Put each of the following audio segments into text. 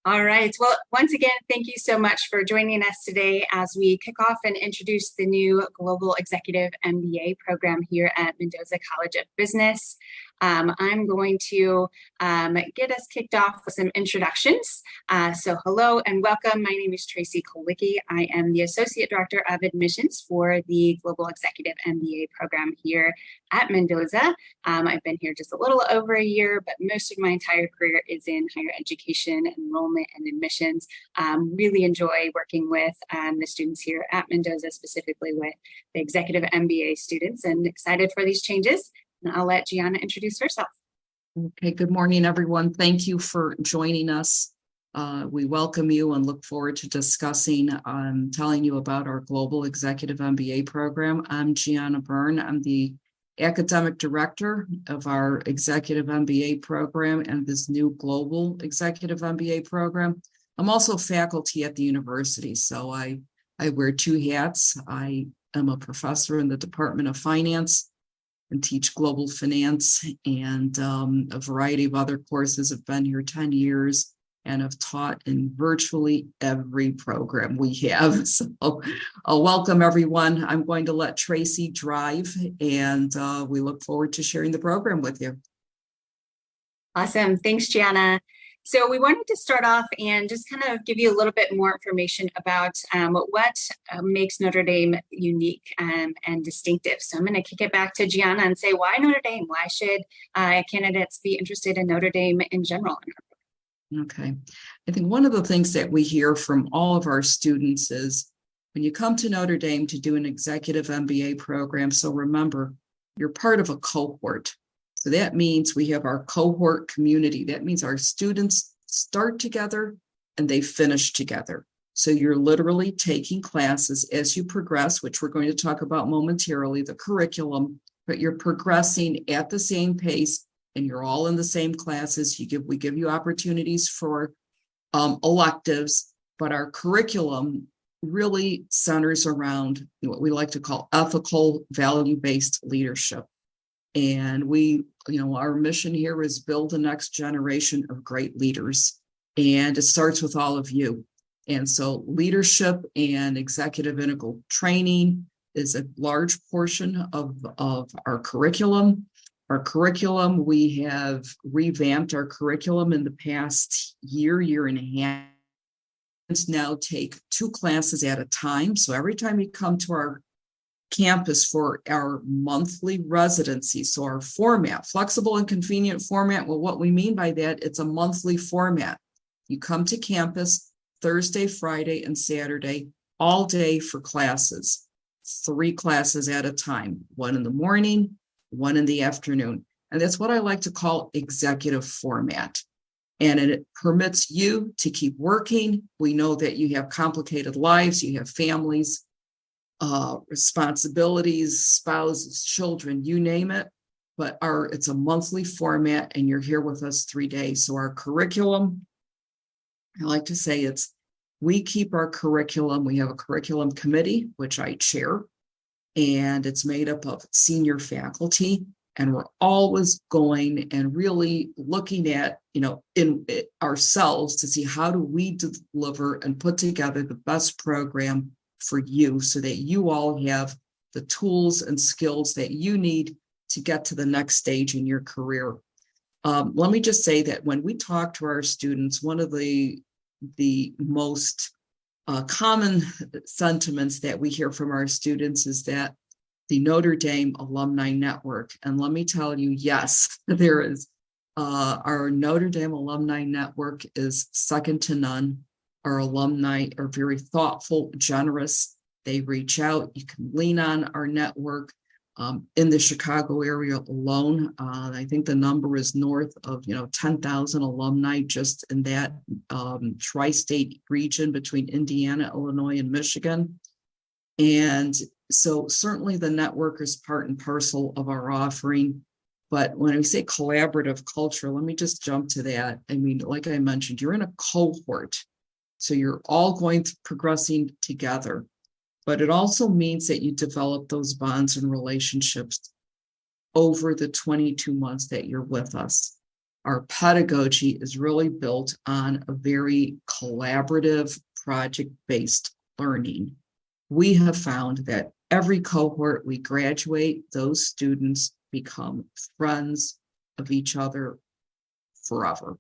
All right. Well, once again, thank you so much for joining us today as we kick off and introduce the new Global Executive MBA program here at Mendoza College of Business. I'm going to get us kicked off with some introductions. So hello and welcome. My name is Tracy Kolicki. I am the Associate Director of Admissions for the Global Executive MBA program here at Mendoza. I've been here just a little over a year, but most of my entire career is in higher education, enrollment, and admissions. Really enjoy working with the students here at Mendoza, specifically with the Executive MBA students, and excited for these changes. And I'll let Gianna introduce herself. Okay, good morning, everyone. Thank you for joining us. We welcome you and look forward to discussing, telling you about our Global Executive MBA program. I'm Gianna Bern. I'm the Academic Director of our Executive MBA program and this new Global Executive MBA program. I'm also faculty at the university, so I wear two hats. I am a professor in the Department of Finance and teach global finance and a variety of other courses. I've been here 10 years and have taught in virtually every program we have. So welcome everyone. I'm going to let Tracy drive and we look forward to sharing the program with you. Awesome. Thanks, Gianna. So we wanted to start off and just kind of give you a little bit more information about what makes Notre Dame unique and distinctive. So I'm going to kick it back to Gianna and say, why Notre Dame? Why should candidates be interested in Notre Dame in general? Okay. I think one of the things that we hear from all of our students is when you come to Notre Dame to do an executive MBA program, so remember, you're part of a cohort. So that means we have our cohort community. That means our students start together and they finish together. So you're literally taking classes as you progress, which we're going to talk about momentarily, the curriculum, but you're progressing at the same pace and you're all in the same classes. We give you opportunities for electives, but our curriculum really centers around what we like to call ethical, value-based leadership. And our mission here is build the next generation of great leaders. And it starts with all of you. And so leadership and executive integral training is a large portion of our curriculum. Our curriculum, we have revamped our curriculum in the past year and a half. Now take 2 classes at a time. So every time you come to our campus for our monthly residency. So our format, flexible and convenient format. Well, what we mean by that, it's a monthly format. You come to campus Thursday, Friday, and Saturday, all day for classes, 3 classes at a time, 1 in the morning, 1 in the afternoon. And that's what I like to call executive format. And it permits you to keep working. We know that you have complicated lives, you have families, responsibilities, spouses, children, you name it, but it's a monthly format and you're here with us 3 days. So our curriculum, I like to say we keep our curriculum. We have a curriculum committee, which I chair, and it's made up of senior faculty. And we're always going and really looking at, in ourselves to see how do we deliver and put together the best program for you so that you all have the tools and skills that you need to get to the next stage in your career. Let me just say that when we talk to our students, one of the most common sentiments that we hear from our students is that the Notre Dame Alumni Network. And let me tell you, yes, there is. Our Notre Dame Alumni Network is second to none. Our alumni are very thoughtful, generous. They reach out. You can lean on our network. In the Chicago area alone, I think the number is north of 10,000 alumni just in that tri-state region between Indiana, Illinois, and Michigan. And so certainly the network is part and parcel of our offering. But when we say collaborative culture, let me just jump to that. I mean, like I mentioned, you're in a cohort. So you're all progressing together. But it also means that you develop those bonds and relationships over the 22 months that you're with us. Our pedagogy is really built on a very collaborative, project-based learning. We have found that every cohort we graduate, those students become friends of each other forever.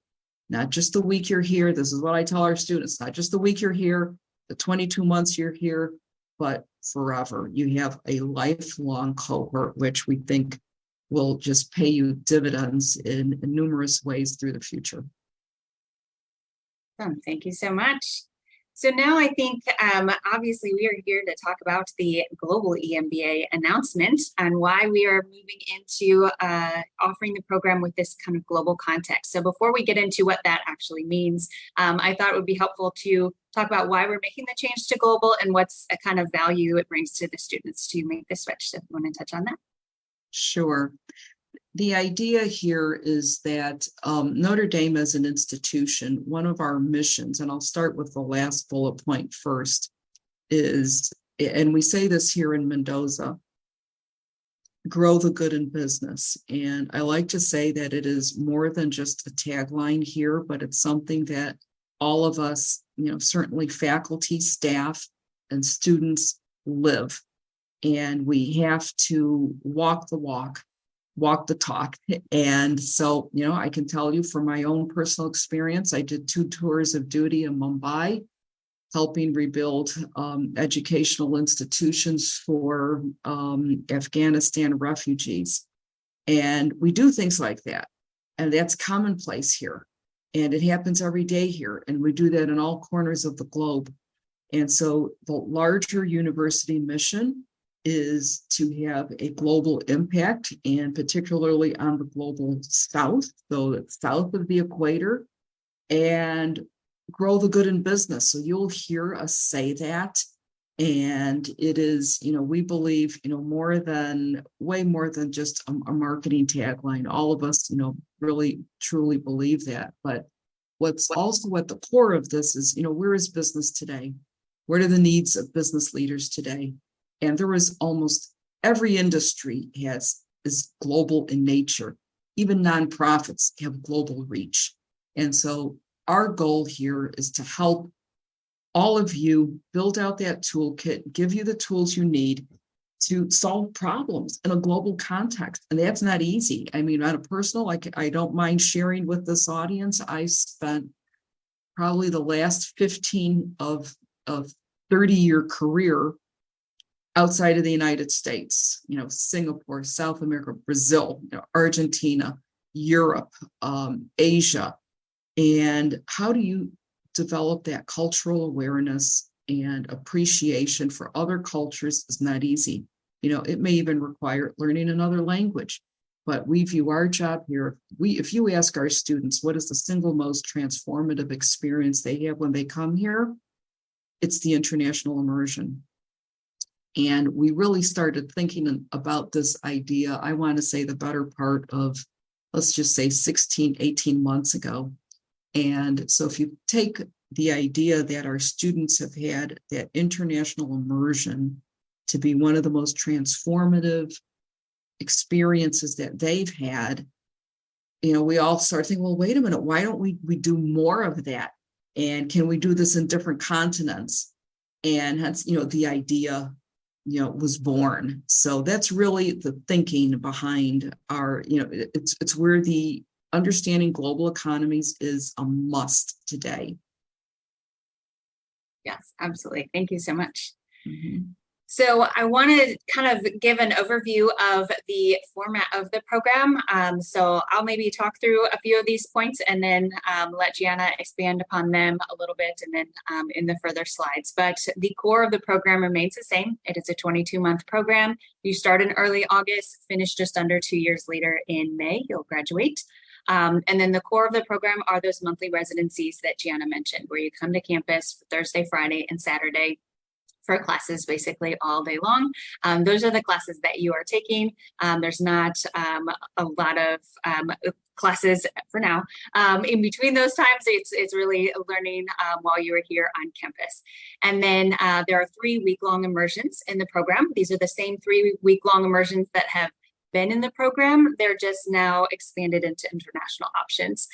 Not just the week you're here. This is what I tell our students, not just the week you're here, the 22 months you're here, but forever. You have a lifelong cohort, which we think will just pay you dividends in numerous ways through the future. Thank you so much. So now I think, obviously, we are here to talk about the Global EMBA announcement and why we are moving into offering the program with this kind of global context. So before we get into what that actually means, I thought it would be helpful to talk about why we're making the change to global and what's a kind of value it brings to the students to make the switch. So if you want to touch on that. Sure. The idea here is that Notre Dame as an institution, one of our missions, and I'll start with the last bullet point first, is, and we say this here in Mendoza, grow the good in business. And I like to say that it is more than just a tagline here, but it's something that all of us, certainly faculty, staff, and students live. And we have to walk the walk the talk. And so, I can tell you from my own personal experience, I did 2 tours of duty in Mumbai, helping rebuild educational institutions for Afghanistan refugees. And we do things like that. And that's commonplace here. And it happens every day here. And we do that in all corners of the globe. And so the larger university mission is to have a global impact, and particularly on the global south, so it's south of the equator, and grow the good in business. So you'll hear us say that. And it is, we believe, way more than just a marketing tagline. All of us, really truly believe that. But what's also at the core of this is, where is business today? What are the needs of business leaders today? And there is almost every industry is global in nature. Even nonprofits have global reach. And so our goal here is to help all of you build out that toolkit, give you the tools you need to solve problems in a global context. And that's not easy. I mean, on a personal, I don't mind sharing with this audience. I spent probably the last 15 of 30-year career outside of the United States, Singapore, South America, Brazil, Argentina, Europe, Asia. And how do you develop that cultural awareness and appreciation for other cultures is not easy. It may even require learning another language, but we view our job here. If you ask our students, what is the single most transformative experience they have when they come here? It's the international immersion. And we really started thinking about this idea, I want to say the better part of, let's just say 16, 18 months ago. And so if you take the idea that our students have had that international immersion to be one of the most transformative experiences that they've had, we all start thinking, well, wait a minute, why don't we do more of that? And can we do this in different continents? And hence, the idea was born. So that's really the thinking behind our, it's where the understanding global economies is a must today. Yes, absolutely. Thank you so much. Mm-hmm. So I want to kind of give an overview of the format of the program. So I'll maybe talk through a few of these points and then let Gianna expand upon them a little bit and then in the further slides. But the core of the program remains the same. It is a 22-month program. You start in early August, finish just under 2 years later in May, you'll graduate. And then the core of the program are those monthly residencies that Gianna mentioned, where you come to campus Thursday, Friday, and Saturday for classes basically all day long. Those are the classes that you are taking. There's not a lot of classes for now. In between those times, it's really learning while you are here on campus. And then there are 3 week-long immersions in the program. These are the same 3 week-long immersions that have been in the program. They're just now expanded into international options.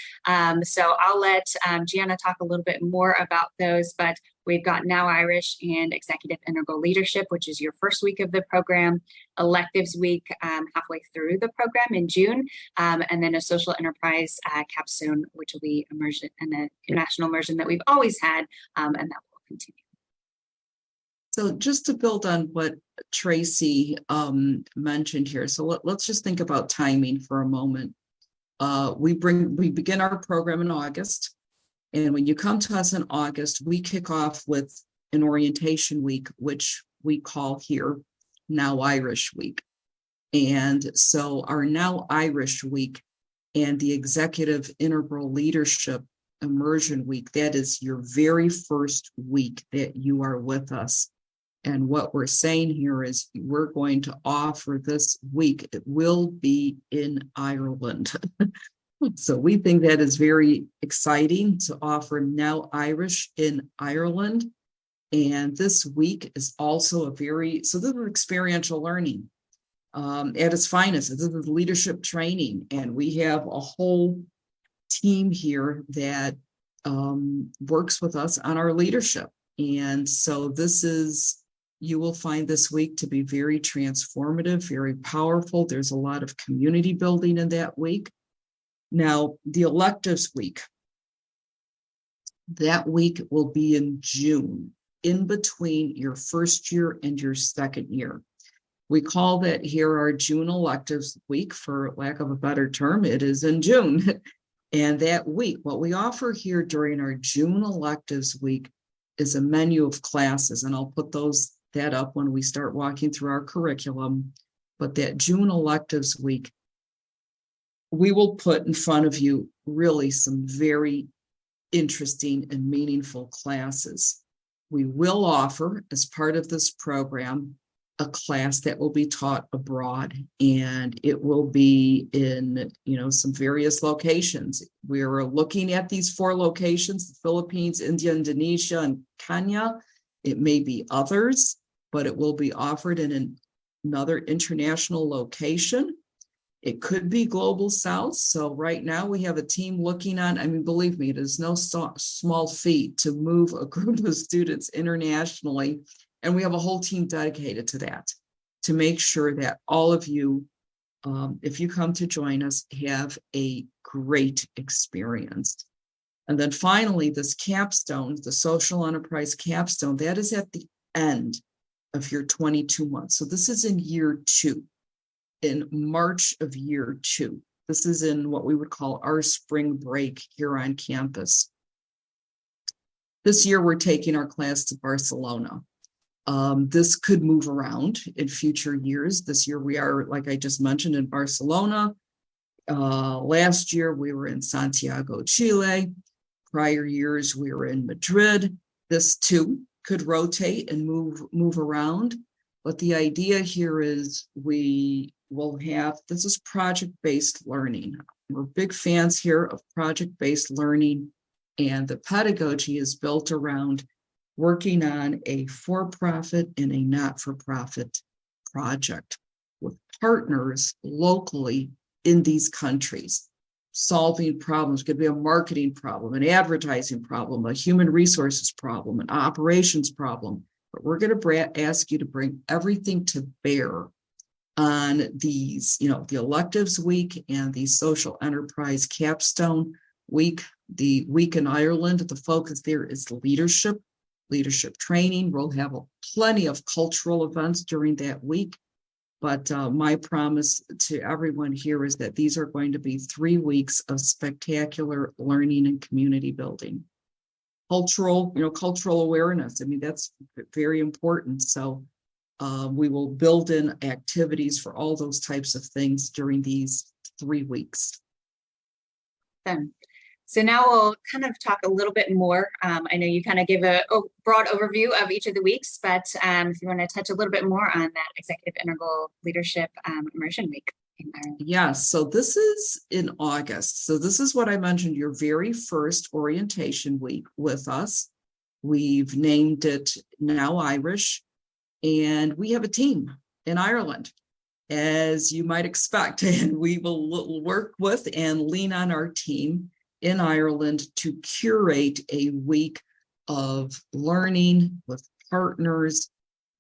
So I'll let Gianna talk a little bit more about those, but we've got Now Irish and Executive Integral Leadership, which is your first week of the program, Electives Week halfway through the program in June, and then a Social Enterprise capstone, which will be immersion and an international immersion that we've always had, and that will continue. So just to build on what Tracy mentioned here, so let's just think about timing for a moment. We begin our program in August, and when you come to us in August, we kick off with an orientation week, which we call here Now Irish Week. And so our Now Irish Week and the Executive Integral Leadership Immersion Week, that is your very first week that you are with us. And what we're saying here is we're going to offer this week. It will be in Ireland. So we think that is very exciting to offer Now Irish in Ireland. And this week is also this is experiential learning at its finest. This is leadership training. And we have a whole team here that works with us on our leadership. And so you will find this week to be very transformative, very powerful. There's a lot of community building in that week. Now, the electives week, that week will be in June, in between your first year and your second year. We call that here our June electives week, for lack of a better term. It is in June. And that week, what we offer here during our June electives week is a menu of classes, and I'll put that up when we start walking through our curriculum. But that June electives week, we will put in front of you really some very interesting and meaningful classes. We will offer, as part of this program, a class that will be taught abroad, and it will be in some various locations. We're looking at these 4 locations: the Philippines, India, Indonesia, and Kenya. It may be others, but it will be offered in another international location. It could be Global South. So right now we have a team looking on, believe me, it is no small feat to move a group of students internationally. And we have a whole team dedicated to that, to make sure that all of you, if you come to join us, have a great experience. And then finally, this capstone, the social enterprise capstone, that is at the end of your 22 months. So this is in year 2, in March of year 2. This is in what we would call our spring break here on campus. This year, we're taking our class to Barcelona. This could move around in future years. This year, we are, like I just mentioned, in Barcelona. Last year, we were in Santiago, Chile. Prior years, we were in Madrid. This too could rotate and move around. But the idea here is this is project-based learning. We're big fans here of project-based learning, and the pedagogy is built around working on a for-profit and a not-for-profit project with partners locally in these countries, solving problems. It could be a marketing problem, an advertising problem, a human resources problem, an operations problem. But we're going to ask you to bring everything to bear on these, the electives week and the social enterprise capstone week. The week in Ireland, the focus there is leadership training. We'll have plenty of cultural events during that week. But my promise to everyone here is that these are going to be 3 weeks of spectacular learning and community building. Cultural awareness. That's very important. So we will build in activities for all those types of things during these 3 weeks. So now we'll kind of talk a little bit more. I know you kind of give a broad overview of each of the weeks, but if you want to touch a little bit more on that Executive Integral Leadership Immersion Week in Ireland. Yes, so this is in August. So this is what I mentioned, your very first orientation week with us. We've named it Now Irish, and we have a team in Ireland. as you might expect, and we will work with and lean on our team in Ireland to curate a week of learning with partners.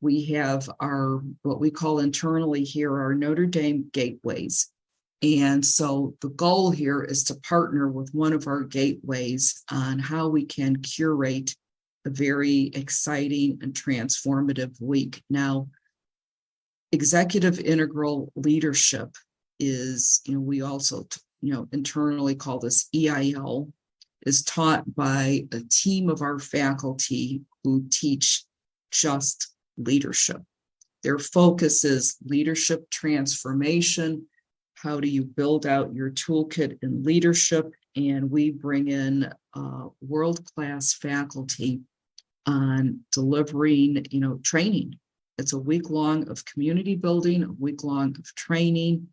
We have our, what we call internally here, our Notre Dame gateways. And so the goal here is to partner with one of our gateways on how we can curate a very exciting and transformative week. Now, executive integral leadership is, we also, internally call this EIL, is taught by a team of our faculty who teach just leadership. Their focus is leadership transformation. How do you build out your toolkit in leadership? And we bring in world-class faculty on delivering, training. It's a week long of community building, a week long of training.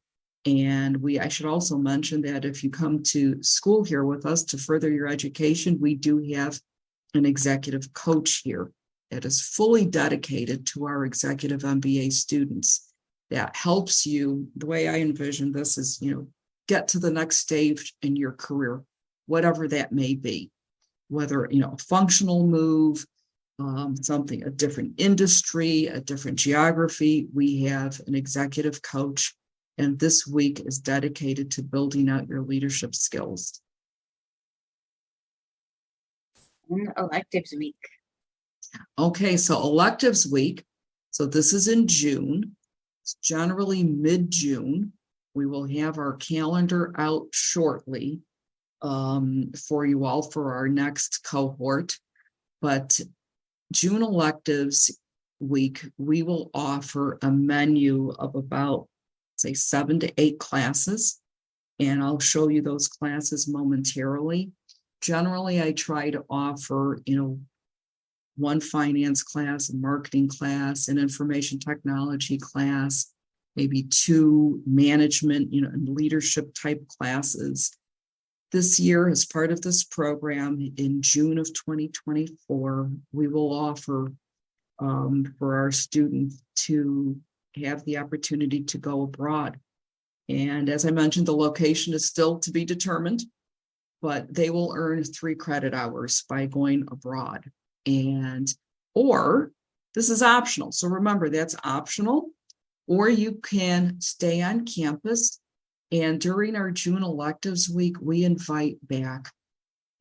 And I should also mention that if you come to school here with us to further your education, we do have an executive coach here that is fully dedicated to our executive MBA students. That helps you. The way I envision this is, get to the next stage in your career, whatever that may be, whether, a functional move, something, a different industry, a different geography. We have an executive coach, and this week is dedicated to building out your leadership skills. Electives week. Okay, so electives week. So this is in June. It's generally mid-June. We will have our calendar out shortly for you all for our next cohort. But June electives week, we will offer a menu of about, say, 7 to 8 classes. And I'll show you those classes momentarily. Generally, I try to offer, one finance class, a marketing class, an information technology class, maybe 2 management, and leadership type classes. This year, as part of this program, in June of 2024, we will offer for our students to have the opportunity to go abroad. And as I mentioned, the location is still to be determined, but they will earn 3 credit hours by going abroad. Or this is optional. So remember, that's optional, or you can stay on campus. And during our June electives week, we invite back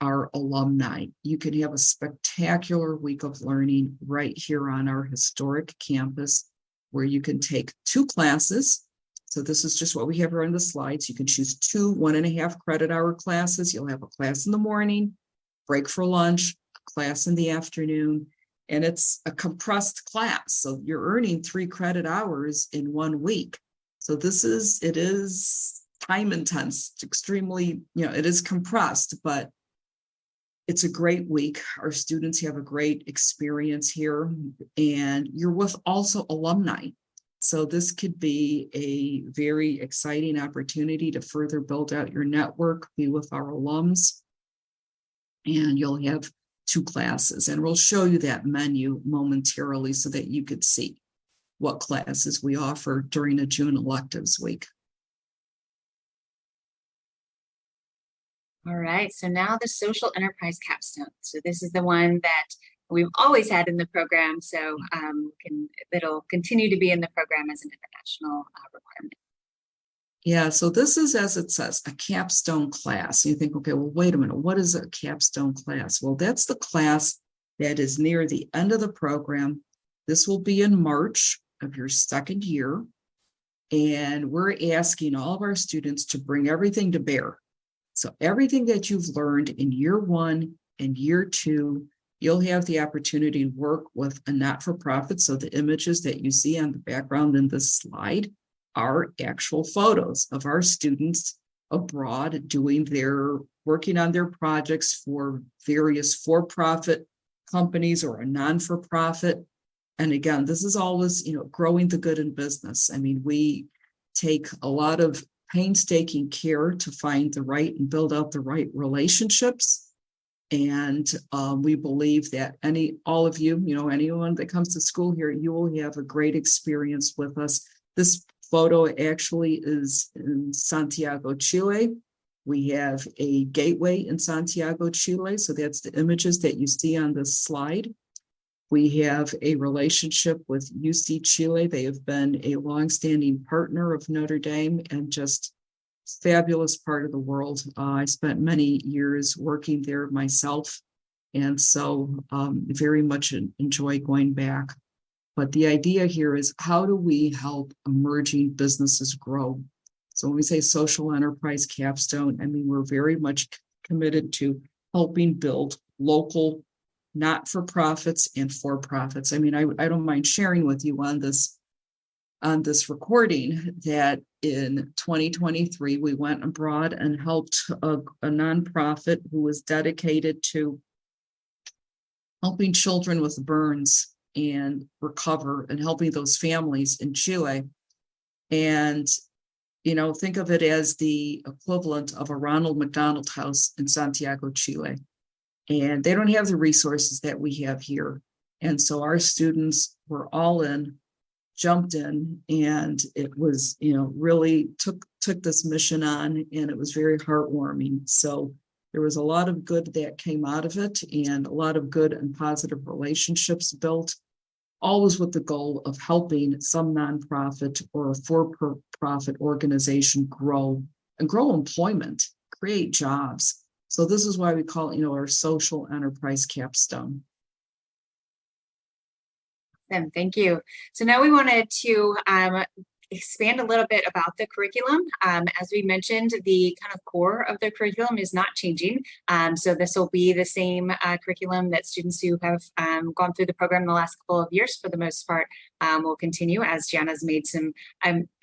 our alumni. You can have a spectacular week of learning right here on our historic campus, where you can take 2 classes. So this is just what we have here on the slides. You can choose 2 1.5 credit hour classes. You'll have a class in the morning, break for lunch, a class in the afternoon, and it's a compressed class. So you're earning 3 credit hours in 1 week. So it is time intense, extremely, it is compressed, but it's a great week. Our students have a great experience here, and you're with also alumni. So this could be a very exciting opportunity to further build out your network, be with our alums, and you'll have 2 classes. And we'll show you that menu momentarily so that you could see what classes we offer during a June electives week. All right, so now the social enterprise capstone. So this is the one that we've always had in the program, so it'll continue to be in the program as an international requirement. Yeah, so this is, as it says, a capstone class. You think, okay, well, wait a minute, what is a capstone class? Well, that's the class that is near the end of the program. This will be in March of your 2nd year, and we're asking all of our students to bring everything to bear. So everything that you've learned in year 1 and year 2, you'll have the opportunity to work with a not-for-profit. So the images that you see on the background in this slide are actual photos of our students abroad working on their projects for various for-profit companies or a non-for-profit. And again, this is always, growing the good in business. I mean, we take a lot of painstaking care to find the right and build out the right relationships. And we believe that all of you, anyone that comes to school here, you will have a great experience with us. This photo actually is in Santiago, Chile. We have a gateway in Santiago, Chile. So that's the images that you see on this slide. We have a relationship with UC Chile. They have been a longstanding partner of Notre Dame and just fabulous part of the world. I spent many years working there myself, and so very much enjoy going back. But the idea here is, how do we help emerging businesses grow? So when we say social enterprise capstone, I mean, we're very much committed to helping build local not-for-profits and for-profits. I mean, I don't mind sharing with you on this recording that in 2023, we went abroad and helped a nonprofit who was dedicated to helping children with burns and recover and helping those families in Chile. And, you know, think of it as the equivalent of a Ronald McDonald House in Santiago, Chile. And they don't have the resources that we have here. And so our students were all in, jumped in, and it was, you know, really took this mission on, and it was very heartwarming. So there was a lot of good that came out of it, and a lot of good and positive relationships built, always with the goal of helping some nonprofit or a for-profit organization grow employment, create jobs. So this is why we call it, you know, our social enterprise capstone. Thank you. So now we wanted to expand a little bit about the curriculum. As we mentioned, the kind of core of the curriculum is not changing. So this will be the same curriculum that students who have gone through the program the last couple of years, for the most part, will continue, as Gianna's made some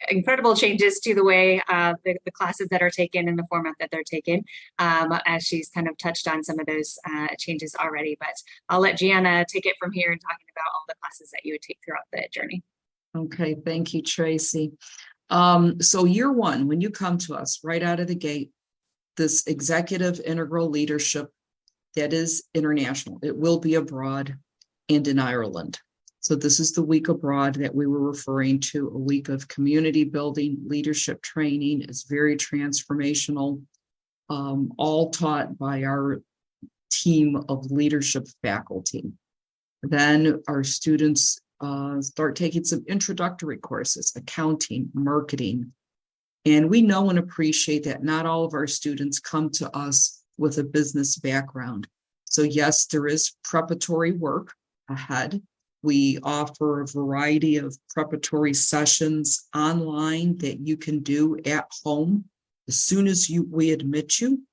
incredible changes to the way the classes that are taken and the format that they're taken, as she's kind of touched on some of those changes already. But I'll let Gianna take it from here and talking about all the classes that you would take throughout the journey. Okay, thank you, Tracy. So year one, when you come to us right out of the gate, this executive integral leadership that is international, it will be abroad and in Ireland. So this is the week abroad that we were referring to, a week of community building, leadership training. It's very transformational, all taught by our team of leadership faculty. Then our students start taking some introductory courses, accounting, marketing. And we know and appreciate that not all of our students come to us with a business background. So yes, there is preparatory work ahead. We offer a variety of preparatory sessions online that you can do at home. As soon as we admit you,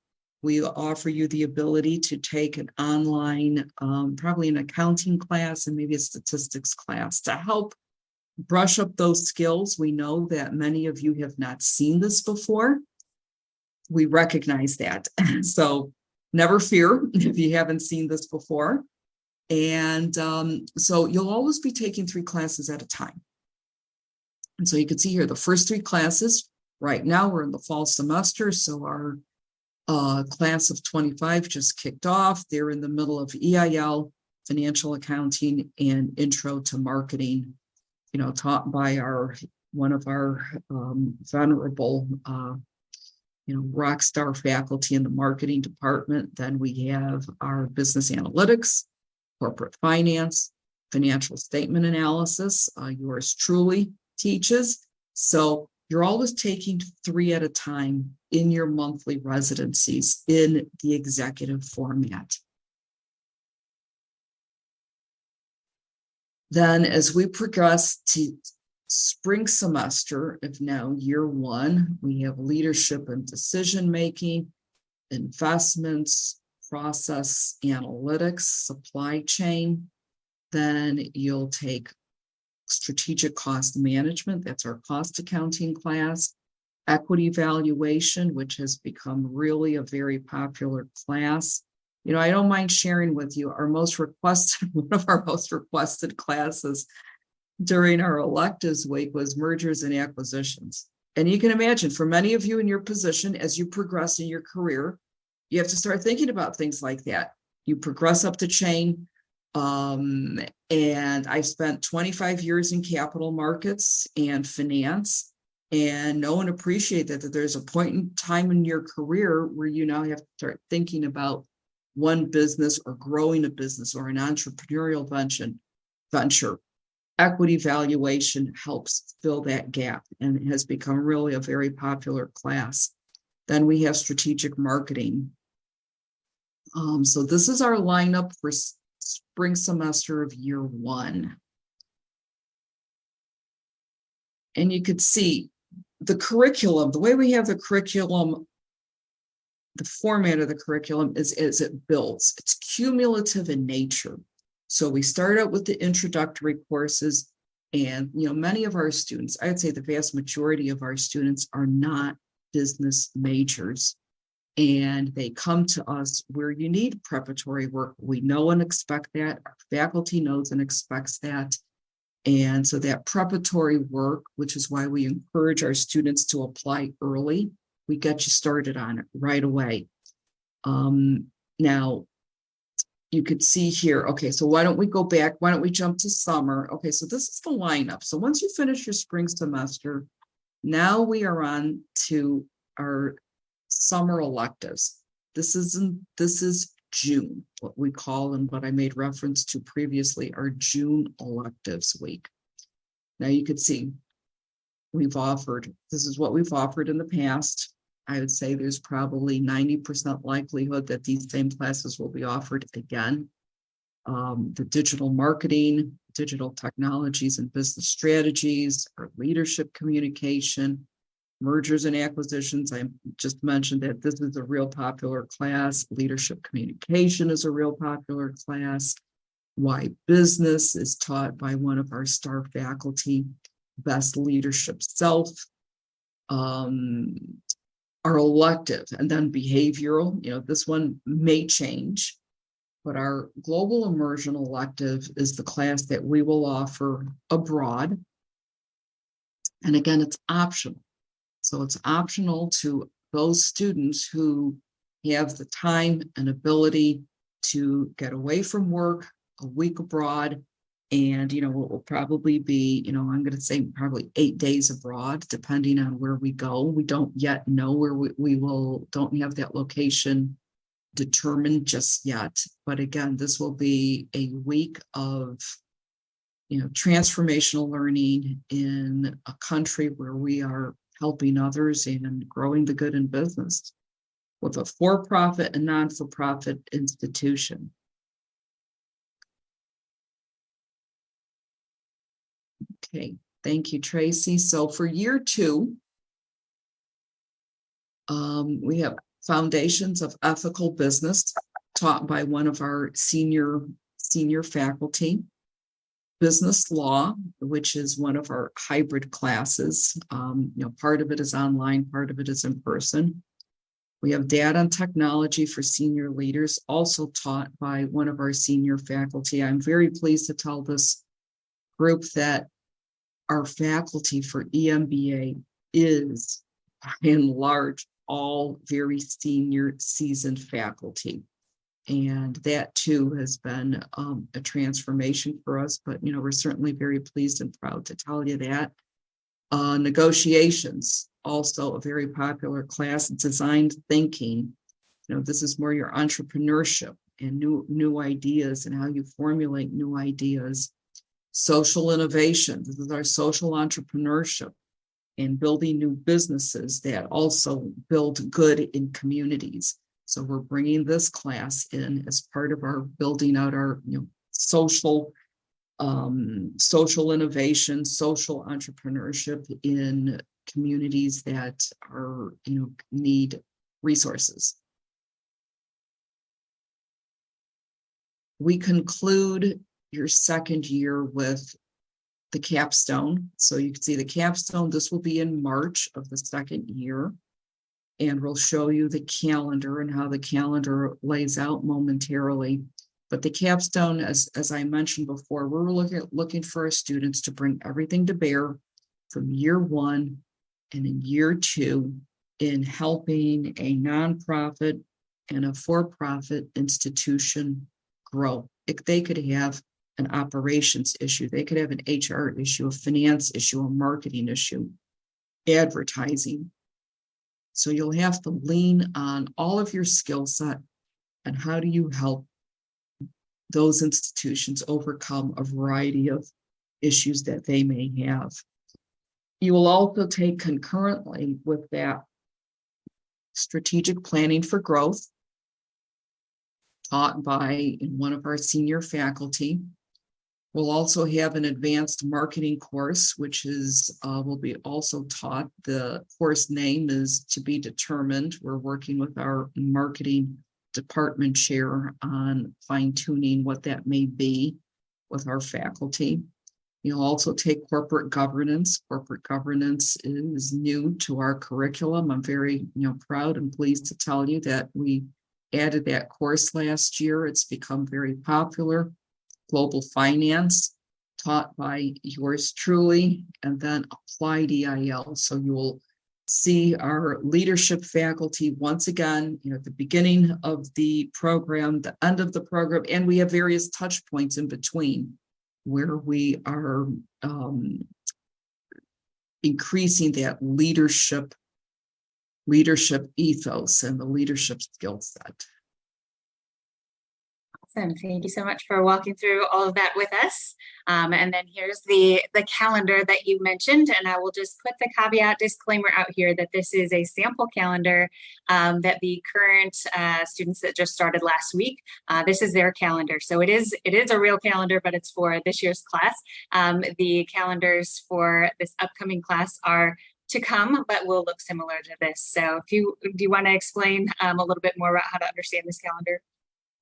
we offer you the ability to take an online, probably an accounting class and maybe a statistics class to help brush up those skills. We know that many of you have not seen this before. We recognize that. So never fear if you haven't seen this before. And so you'll always be taking 3 classes at a time. And so you can see here the first 3 classes. Right now we're in the fall semester, so our class of 25 just kicked off. They're in the middle of EIL, financial accounting, and intro to marketing, you know, taught by one of our venerable, rock star faculty in the marketing department. Then we have our business analytics, corporate finance, financial statement analysis. Yours truly teaches. So you're always taking 3 at a time in your monthly residencies in the executive format. Then as we progress to spring semester of now year 1, we have leadership and decision-making, investments, process analytics, supply chain. Then you'll take strategic cost management, that's our cost accounting class, equity valuation, which has become really a very popular class. You know, I don't mind sharing with you one of our most requested classes during our electives week was mergers and acquisitions. And you can imagine, for many of you in your position, as you progress in your career, you have to start thinking about things like that. You progress up the chain. And I spent 25 years in capital markets and finance. And no one appreciates that there's a point in time in your career where you now have to start thinking about one business or growing a business or an entrepreneurial venture. Equity valuation helps fill that gap, and it has become really a very popular class. Then we have strategic marketing. So this is our lineup for spring semester of year one. And you could see the curriculum, the way we have the curriculum, the format of the curriculum is as it builds. It's cumulative in nature. So we start out with the introductory courses, and many of our students, I'd say the vast majority of our students, are not business majors, and they come to us where you need preparatory work. We know and expect that. Our faculty knows and expects that. And so that preparatory work, which is why we encourage our students to apply early, we get you started on it right away. Now, you could see here, okay, so why don't we go back? Why don't we jump to summer? Okay, so this is the lineup. So once you finish your spring semester, now we are on to our summer electives. This is June, what we call, and what I made reference to previously, our June electives week. Now you could see this is what we've offered in the past. I would say there's probably 90% likelihood that these same classes will be offered again. The digital marketing, digital technologies and business strategies, our leadership communication, mergers and acquisitions. I just mentioned that this is a real popular class. Leadership communication is a real popular class. Why business is taught by one of our star faculty. Best leadership self. Our elective, and then behavioral, this one may change, but our global immersion elective is the class that we will offer abroad. And again, it's optional. So it's optional to those students who have the time and ability to get away from work a week abroad. And, it will probably be, I'm going to say probably 8 days abroad, depending on where we go. We don't yet know where we will, don't have that location determined just yet. But again, this will be a week of, transformational learning in a country where we are helping others and growing the good in business with a for-profit and non-for-profit institution. Okay, thank you, Tracy. So for year two, we have Foundations of Ethical Business taught by one of our senior faculty. Business Law, which is one of our hybrid classes. Part of it is online, part of it is in person. We have Data and Technology for Senior Leaders, also taught by one of our senior faculty. I'm very pleased to tell this group that our faculty for EMBA is, by and large, all very senior, seasoned faculty. And that too has been a transformation for us, but we're certainly very pleased and proud to tell you that. Negotiations, also a very popular class. Design thinking, this is more your entrepreneurship and new ideas and how you formulate new ideas. Social innovation, this is our social entrepreneurship and building new businesses that also build good in communities. So we're bringing this class in as part of our building out our social innovation, social entrepreneurship in communities that are need resources. We conclude your second year with the capstone. So you can see the capstone. This will be in March of the second year. And we'll show you the calendar and how the calendar lays out momentarily. But the capstone, as I mentioned before, we're looking for our students to bring everything to bear from year one and in year two in helping a nonprofit and a for-profit institution grow. They could have an operations issue, they could have an HR issue, a finance issue, a marketing issue. advertising. So you'll have to lean on all of your skill set and how do you help those institutions overcome a variety of issues that they may have. You will also take concurrently with that strategic planning for growth, taught by one of our senior faculty. We'll also have an advanced marketing course, which is will be also taught. The course name is to be determined. We're working with our marketing department chair on fine-tuning what that may be with our faculty. You'll also take corporate governance. Corporate governance is new to our curriculum. I'm very proud and pleased to tell you that we added that course last year. It's become very popular. Global finance, taught by yours truly, and then applied EIL. So you will see our leadership faculty once again, at the beginning of the program, the end of the program, and we have various touch points in between where we are increasing that leadership ethos and the leadership skill set. Awesome. Thank you so much for walking through all of that with us. And then here's the calendar that you mentioned, and I will just put the caveat disclaimer out here that this is a sample calendar that the current students that just started last week, this is their calendar. So it is a real calendar, but it's for this year's class. The calendars for this upcoming class are to come, but will look similar to this. So do you want to explain a little bit more about how to understand this calendar?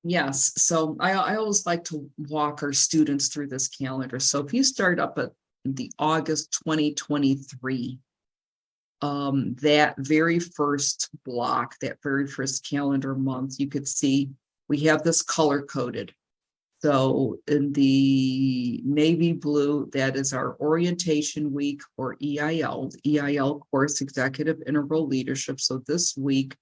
Yes, so I always like to walk our students through this calendar. So if you start up at the August 2023, that very first block, that very first calendar month, you could see we have this color coded. So in the navy blue, that is our orientation week or EIL course, Executive Integral Leadership. So this week,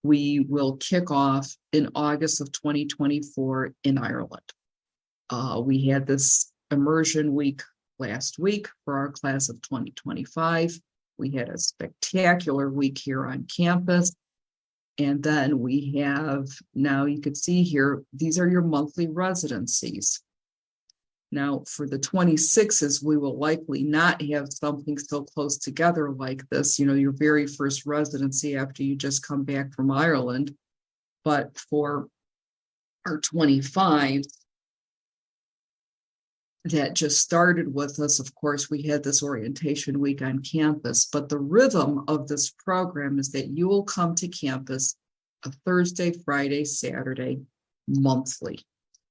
we will kick off in August of 2024 in Ireland. We had this immersion week last week for our class of 2025. We had a spectacular week here on campus. And then we have, now you can see here, these are your monthly residencies. Now, for the 26s, we will likely not have something so close together like this, your very first residency after you just come back from Ireland. But for our 25 that just started with us, of course, we had this orientation week on campus. But the rhythm of this program is that you will come to campus a Thursday, Friday, Saturday, monthly.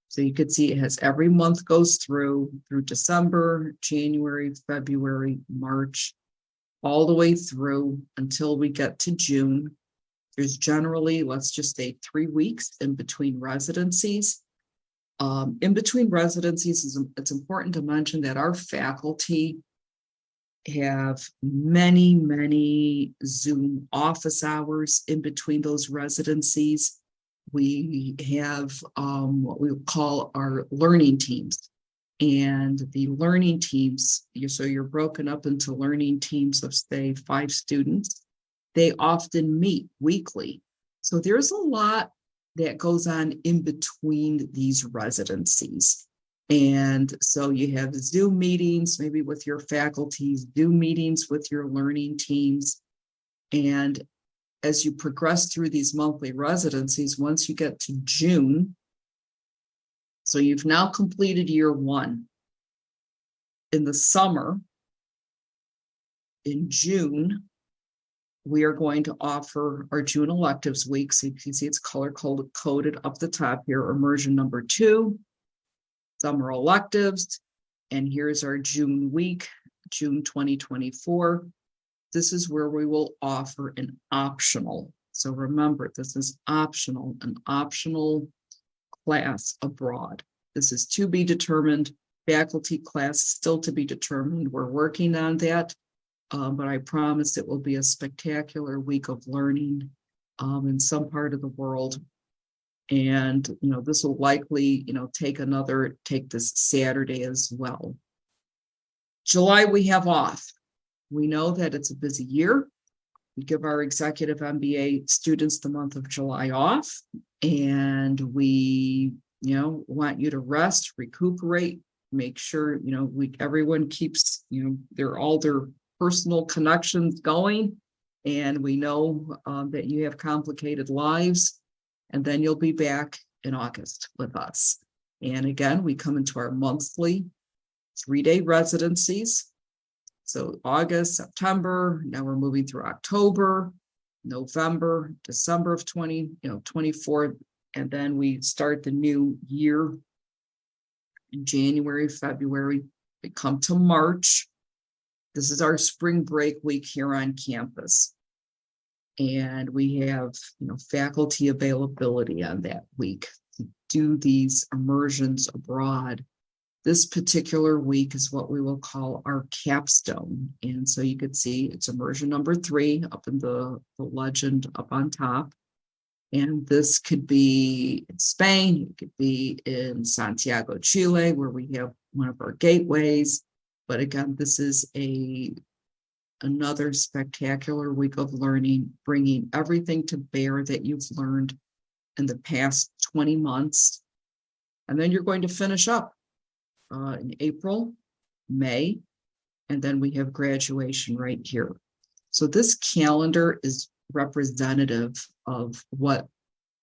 So you can see it has every month goes through December, January, February, March, all the way through until we get to June. There's generally, let's just say 3 weeks in between residencies. In between residencies, it's important to mention that our faculty have many, many Zoom office hours in between those residencies. We have what we call our learning teams. And the learning teams, so you're broken up into learning teams of, say, 5 students. They often meet weekly. So there's a lot that goes on in between these residencies. And so you have Zoom meetings, maybe with your faculty, Zoom meetings with your learning teams. And as you progress through these monthly residencies, once you get to June, so you've now completed year 1. In the summer, in June, we are going to offer our June electives week. So you can see it's color coded up the top here, immersion number 2, summer electives, and here's our June week, June 2024. This is where we will offer an optional. So remember, this is optional, an optional class abroad. This is to be determined. Faculty class still to be determined. We're working on that, but I promise it will be a spectacular week of learning in some part of the world. And, this will likely, take this Saturday as well. July, we have off. we know that it's a busy year. We give our executive MBA students the month of July off, and we, want you to rest, recuperate, make sure, everyone keeps, all their personal connections going. And we know that you have complicated lives, and then you'll be back in August with us. And again, we come into our monthly 3-day residencies. So August, September, now we're moving through October, November, December of 2024, and then we start the new year in January, February. We come to March. This is our spring break week here on campus. And we have, faculty availability on that week to do these immersions abroad. This particular week is what we will call our capstone. And so you could see it's immersion number 3 up in the legend up on top. And this could be in Spain, it could be in Santiago, Chile, where we have one of our gateways. But again, this is another spectacular week of learning, bringing everything to bear that you've learned in the past 20 months. And then you're going to finish up in April, May, and then we have graduation right here. So this calendar is representative of what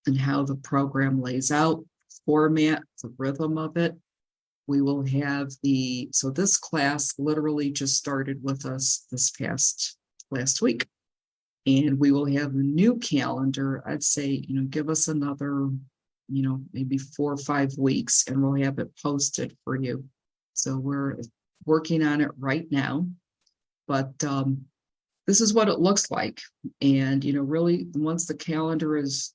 and how the program lays out, format, the rhythm of it. We will have so this class literally just started with us this last week. And we will have a new calendar, I'd say, give us another, maybe 4 or 5 weeks, and we'll have it posted for you. So we're working on it right now, but this is what it looks like. And, really, once the calendar is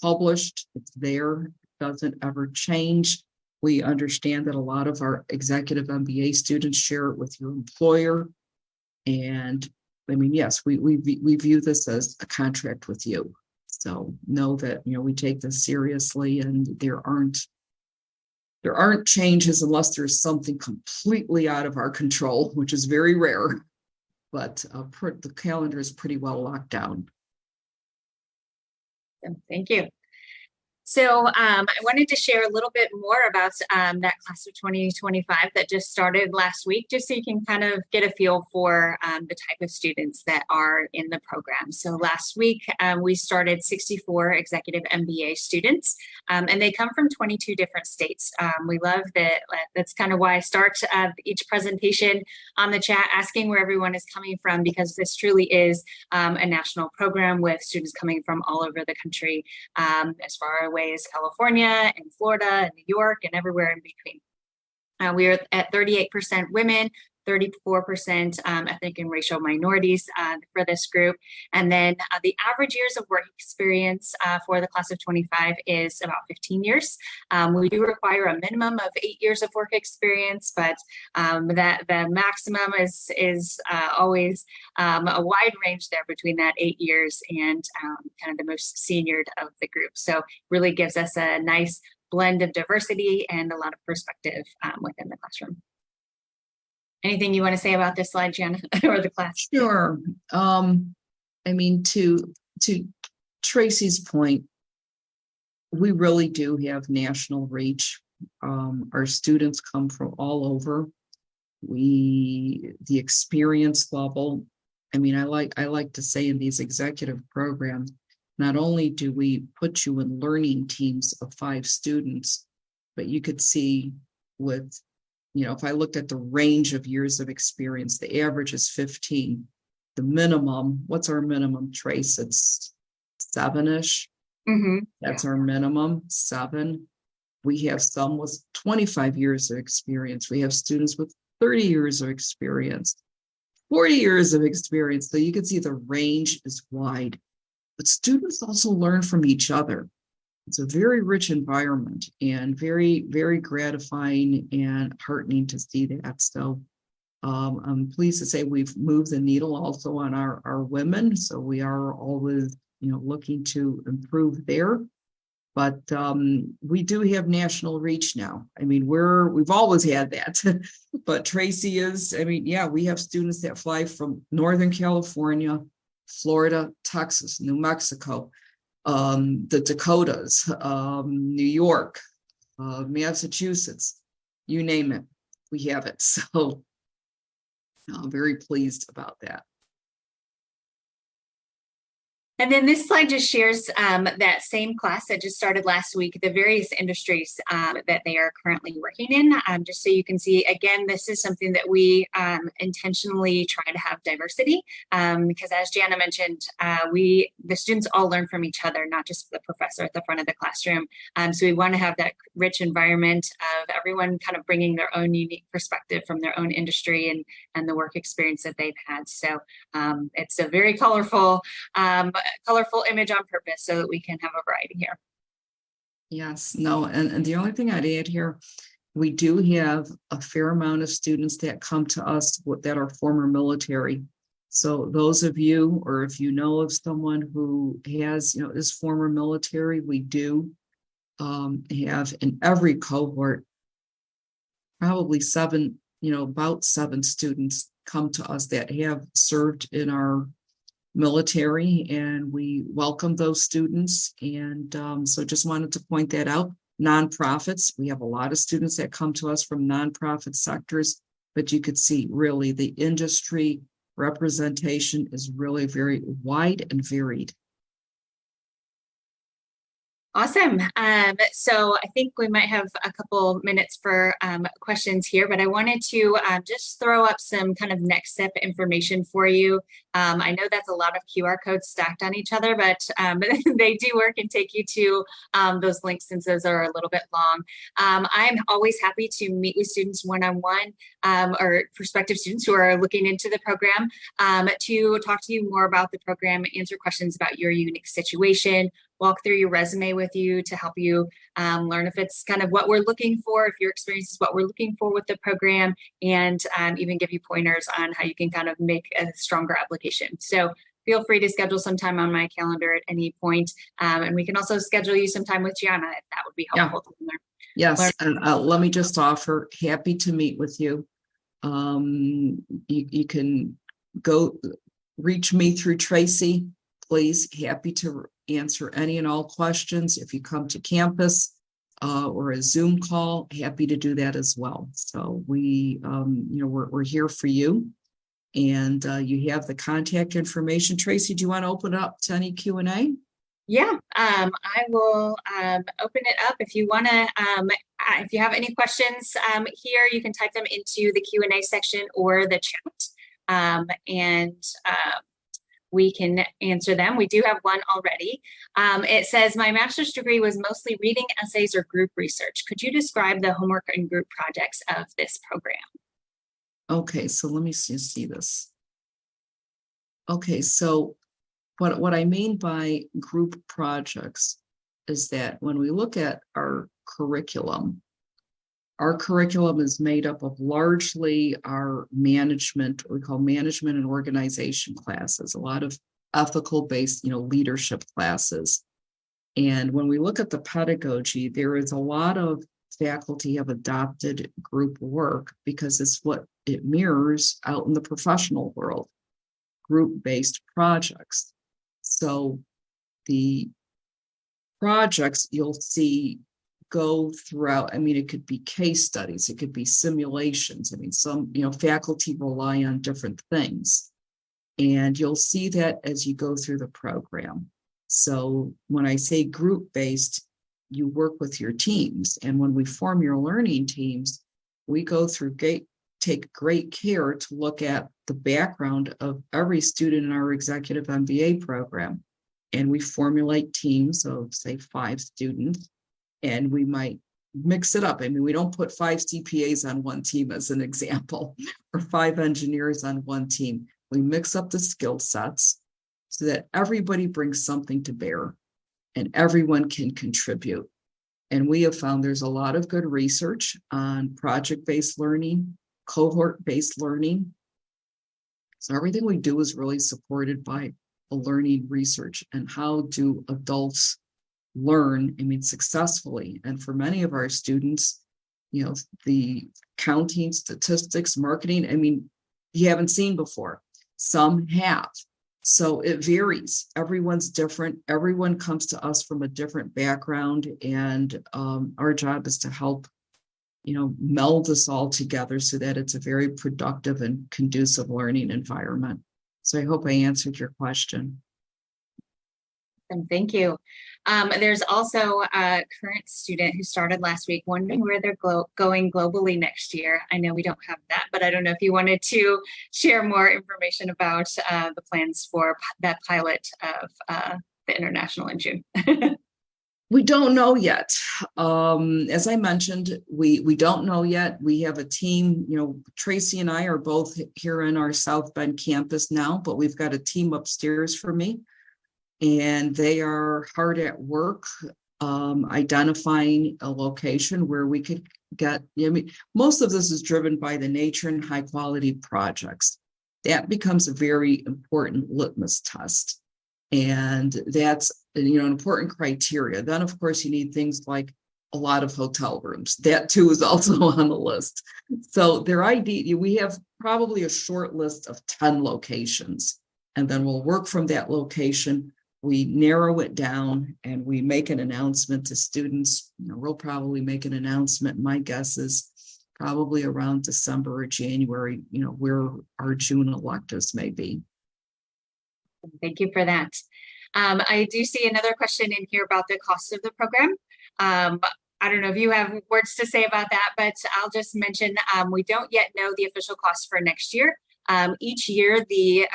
published, it's there, it doesn't ever change. We understand that a lot of our executive MBA students share it with your employer. And I mean, yes, we view this as a contract with you. So know that, we take this seriously, and there aren't changes unless there's something completely out of our control, which is very rare. But the calendar is pretty well locked down. Thank you. So I wanted to share a little bit more about that class of 2025 that just started last week, just so you can kind of get a feel for the type of students that are in the program. So last week, we started 64 executive MBA students, and they come from 22 different states. We love that. That's kind of why I start each presentation on the chat asking where everyone is coming from, because this truly is a national program with students coming from all over the country, as far away as California and Florida and New York and everywhere in between. We are at 38% women, 34% ethnic and racial minorities for this group. And then the average years of work experience for the class of 25 is about 15 years. We do require a minimum of 8 years of work experience, but that the maximum is always a wide range there between that 8 years and kind of the most seniored of the group. So really gives us a nice blend of diversity and a lot of perspective within the classroom. Anything you want to say about this slide, Gianna, or the class? Sure. I mean, to Tracy's point, we really do have national reach. Our students come from all over. The experience level. I mean, I like to say in these executive programs, not only do we put you in learning teams of 5 students, but you could see with, if I looked at the range of years of experience, the average is 15. The minimum, what's our minimum, Trace? It's 7-ish. Mm-hmm. That's our minimum, 7. We have some with 25 years of experience. We have students with 30 years of experience, 40 years of experience. So you can see the range is wide. But students also learn from each other. It's a very rich environment and very, very gratifying and heartening to see that. So I'm pleased to say we've moved the needle also on our women. So we are always, looking to improve there. But we do have national reach now. I mean, we've always had that, but Tracy is, I mean, yeah, we have students that fly from Northern California, Florida, Texas, New Mexico, the Dakotas, New York, Massachusetts, you name it, we have it. So I'm very pleased about that. And then this slide just shares that same class that just started last week, the various industries that they are currently working in, just so you can see, again, this is something that we intentionally try to have diversity, because as Gianna mentioned, the students all learn from each other, not just the professor at the front of the classroom. So we want to have that rich environment of everyone kind of bringing their own unique perspective from their own industry and the work experience that they've had. So it's a very colorful image on purpose so that we can have a variety here. Yes, no, and the only thing I'd add here, we do have a fair amount of students that come to us that are former military. So those of you, or if you know of someone who has, is former military, we do have in every cohort, probably about 7 students come to us that have served in our military, and we welcome those students. And so just wanted to point that out. Nonprofits, we have a lot of students that come to us from nonprofit sectors, but you could see really the industry representation is really very wide and varied. Awesome. So I think we might have a couple minutes for questions here, but I wanted to just throw up some kind of next step information for you. I know that's a lot of QR codes stacked on each other, but they do work and take you to those links since those are a little bit long. I'm always happy to meet with students one-on-one or prospective students who are looking into the program to talk to you more about the program, answer questions about your unique situation, walk through your resume with you to help you learn if it's kind of what we're looking for, if your experience is what we're looking for with the program, and even give you pointers on how you can kind of make a stronger application. So feel free to schedule some time on my calendar at any point. And we can also schedule you some time with Gianna if that would be helpful. Yeah. Yes, and let me just offer, happy to meet with you. You can go reach me through Tracy, please. Happy to answer any and all questions. If you come to campus or a Zoom call, happy to do that as well. So we, we're here for you, and you have the contact information. Tracy, do you want to open it up to any Q&A? Yeah, I will open it up. If you want to, if you have any questions here, you can type them into the Q&A section or the chat, and we can answer them. We do have one already. It says, my master's degree was mostly reading essays or group research. Could you describe the homework and group projects of this program? Okay, so let me see this. Okay, so what I mean by group projects is that when we look at our curriculum is made up of largely our management, what we call management and organization classes, a lot of ethical based, leadership classes. And when we look at the pedagogy, there is a lot of faculty have adopted group work because it's what it mirrors out in the professional world, group-based projects. So the projects you'll see go throughout, it could be case studies, it could be simulations. Some, faculty rely on different things. And you'll see that as you go through the program. So when I say group-based, you work with your teams. And when we form your learning teams, we go through take great care to look at the background of every student in our executive MBA program. And we formulate teams of, say, 5 students, and we might mix it up. We don't put 5 CPAs on one team as an example, or 5 engineers on one team. We mix up the skill sets so that everybody brings something to bear and everyone can contribute. And we have found there's a lot of good research on project-based learning, cohort-based learning. So everything we do is really supported by a learning research and how do adults learn, successfully. And for many of our students, the counting, statistics, marketing, you haven't seen before. Some have. So it varies. Everyone's different. Everyone comes to us from a different background, and our job is to help, meld us all together so that it's a very productive and conducive learning environment. So I hope I answered your question. And thank you. There's also a current student who started last week wondering where they're going globally next year. I know we don't have that, but I don't know if you wanted to share more information about the plans for that pilot of the international in June. We don't know yet. As I mentioned, we don't know yet. We have a team, Tracy and I are both here in our South Bend campus now, but we've got a team upstairs for me. And they are hard at work identifying a location where we could get, most of this is driven by the nature and high quality projects. That becomes a very important litmus test. And that's, an important criteria. Then, of course, you need things like a lot of hotel rooms. That too is also on the list. So we have probably a short list of 10 locations, and then we'll work from that location. We narrow it down and we make an announcement to students. We'll probably make an announcement. My guess is probably around December or January, where our June electives may be. Thank you for that. I do see another question in here about the cost of the program. I don't know if you have words to say about that, but I'll just mention we don't yet know the official cost for next year. Each year, the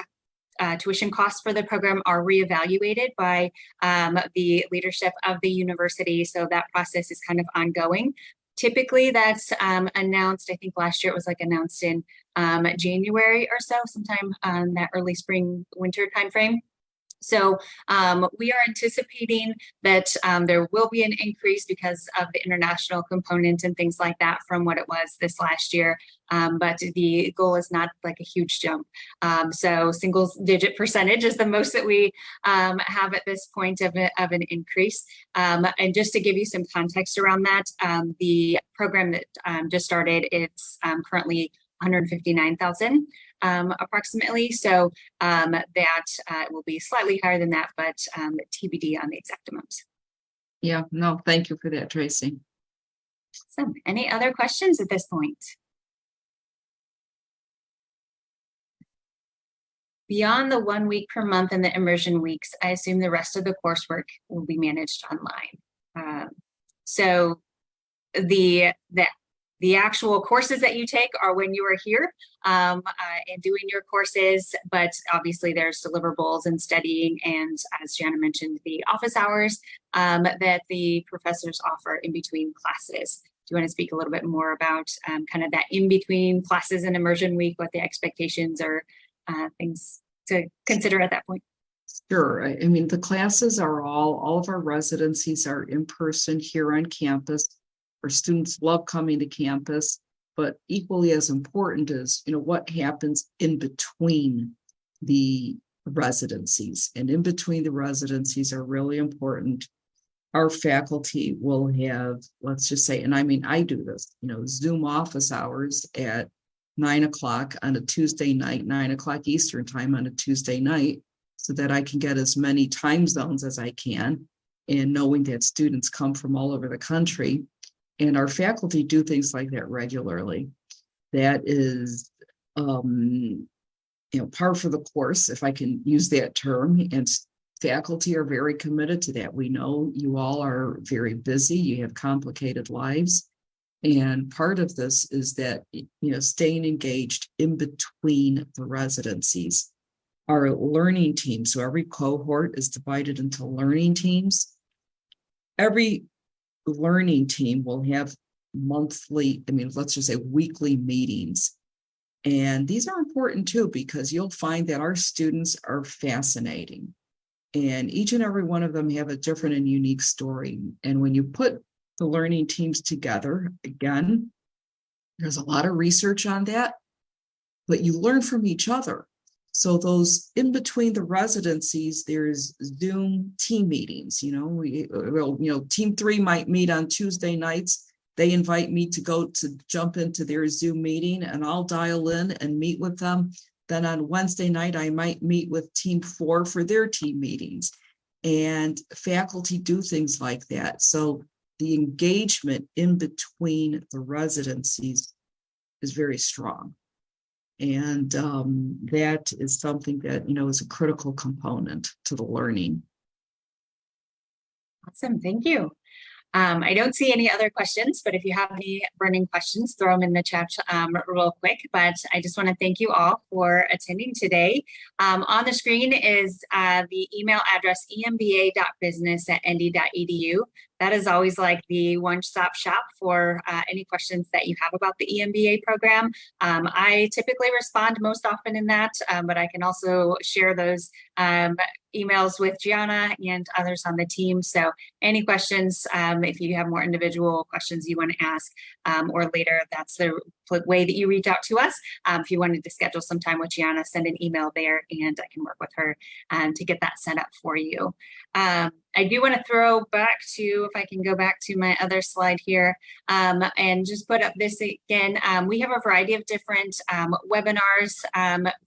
tuition costs for the program are reevaluated by the leadership of the university. So that process is kind of ongoing. Typically that's announced, I think last year it was announced in January or so, sometime that early spring, winter timeframe. So we are anticipating that there will be an increase because of the international component and things like that from what it was this last year. But the goal is not a huge jump. So single digit percentage is the most that we have at this point of an increase. And just to give you some context around that, the program that just started, it's currently $159,000 approximately. So that will be slightly higher than that, but TBD on the exact amounts. Yeah, no, thank you for that, Tracy. So any other questions at this point? Beyond the 1 week per month and the immersion weeks, I assume the rest of the coursework will be managed online. So the actual courses that you take are when you are here and doing your courses, but obviously there's deliverables and studying, and as Gianna mentioned, the office hours that the professors offer in between classes. Do you want to speak a little bit more about kind of that in between classes and immersion week, what the expectations or things to consider at that point? Sure. The classes are all of our residencies are in person here on campus. Our students love coming to campus, but equally as important is, what happens in between the residencies. And in between the residencies are really important. Our faculty will have, let's just say, and I do this, Zoom office hours at 9 o'clock on a Tuesday night, 9 o'clock Eastern time on a Tuesday night, so that I can get as many time zones as I can, and knowing that students come from all over the country. And our faculty do things like that regularly. That is, par for the course, if I can use that term. And faculty are very committed to that. We know you all are very busy. You have complicated lives. And part of this is that, staying engaged in between the residencies. Our learning team, so every cohort is divided into learning teams. Every learning team will have monthly, let's just say weekly meetings. And these are important too, because you'll find that our students are fascinating. And each and every one of them have a different and unique story. And when you put the learning teams together, again, there's a lot of research on that, but you learn from each other. So those in between the residencies, there's Zoom team meetings. Team 3 might meet on Tuesday nights. They invite me to jump into their Zoom meeting, and I'll dial in and meet with them. Then on Wednesday night, I might meet with team 4 for their team meetings. And faculty do things like that. So the engagement in between the residencies is very strong. And that is something that, is a critical component to the learning. Awesome, thank you. I don't see any other questions, but if you have any burning questions, throw them in the chat real quick. But I just want to thank you all for attending today. On the screen is the email address emba.business@nd.edu. That is always like the one-stop shop for any questions that you have about the EMBA program. I typically respond most often in that, but I can also share those emails with Gianna and others on the team. So any questions, if you have more individual questions you want to ask, or later, that's the way that you reach out to us. If you wanted to schedule some time with Gianna, send an email there and I can work with her to get that set up for you. I do want to throw back to, if I can go back to my other slide here, and just put up this again. We have a variety of different webinars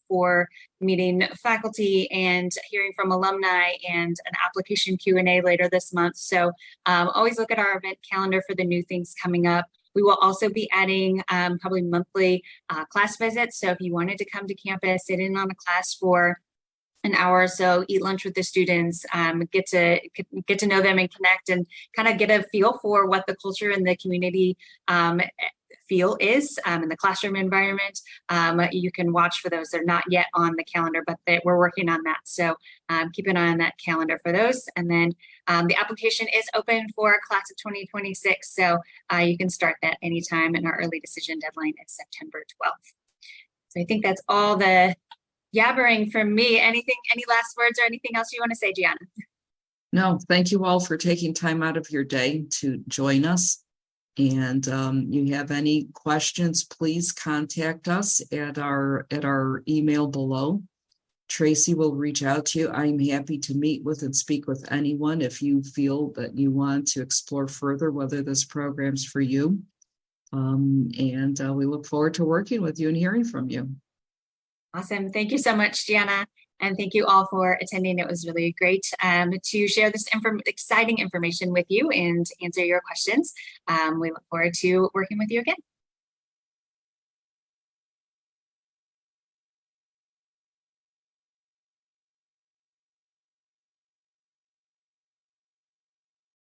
for meeting faculty and hearing from alumni, and an application Q&A later this month. So always look at our event calendar for the new things coming up. We will also be adding probably monthly class visits. So if you wanted to come to campus, sit in on a class for an hour or so, eat lunch with the students, get to know them and connect, and kind of get a feel for what the culture and the community feel is in the classroom environment. You can watch for those. They're not yet on the calendar, but we're working on that. So keep an eye on that calendar for those. And then the application is open for class of 2026. So you can start that anytime, and our early decision deadline is September 12th. So I think that's all the yabbering from me. Any last words or anything else you want to say, Gianna? No, thank you all for taking time out of your day to join us. And you have any questions, please contact us at our email below. Tracy will reach out to you. I'm happy to meet with and speak with anyone if you feel that you want to explore further whether this program's for you. And we look forward to working with you and hearing from you. Awesome. Thank you so much, Gianna. And thank you all for attending. It was really great to share this exciting information with you and answer your questions. We look forward to working with you again.